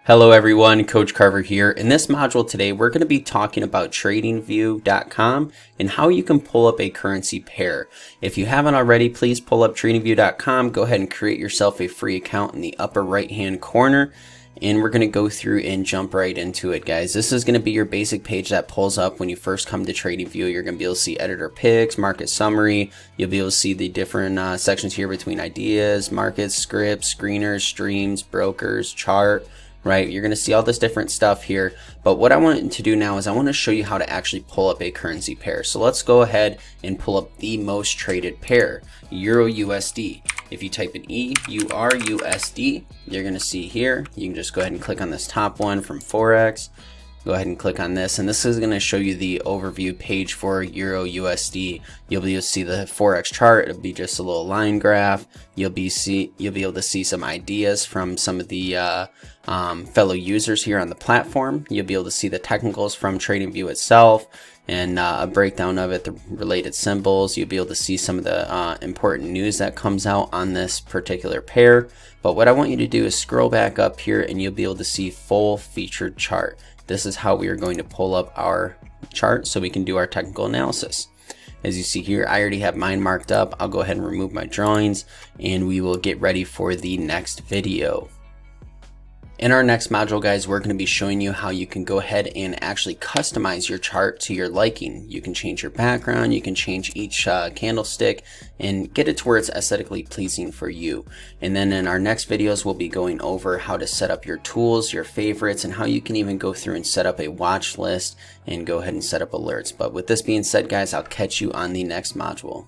Hello everyone, Coach Carver here. In this module today, we're going to be talking about TradingView.com and how you can pull up a currency pair. If you haven't already, please pull up TradingView.com. Go ahead and create yourself a free account in the upper right hand corner. And we're going to go through and jump right into it, guys. This is going to be your basic page that pulls up when you first come to TradingView. You're going to be able to see editor picks, market summary. You'll be able to see the different sections here between ideas, markets, scripts, screeners, streams, brokers, chart. Right, you're going to see all this different stuff here, but what I want to do now is I want to show you how to actually pull up a currency pair. So let's go ahead and pull up the most traded pair, Euro USD. If you type in EURUSD, you're going to see here, you can just go ahead and click on this top one from Forex. Go ahead and click on this, and this is going to show you the overview page for Euro USD. You'll be able to see the Forex chart. It'll be just a little line graph. You'll be able to see some ideas from some of the fellow users here on the platform. You'll be able to see the technicals from TradingView itself and a breakdown of it, the related symbols. You'll be able to see some of the important news that comes out on this particular pair. But what I want you to do is scroll back up here and you'll be able to see full featured chart. This is how we are going to pull up our chart so we can do our technical analysis. As you see here, I already have mine marked up. I'll go ahead and remove my drawings and we will get ready for the next video. In our next module, guys, we're going to be showing you how you can go ahead and actually customize your chart to your liking. You can change your background, you can change each candlestick and get it to where it's aesthetically pleasing for you. And then in our next videos, we'll be going over how to set up your tools, your favorites, and how you can even go through and set up a watch list and go ahead and set up alerts. But with this being said, guys, I'll catch you on the next module.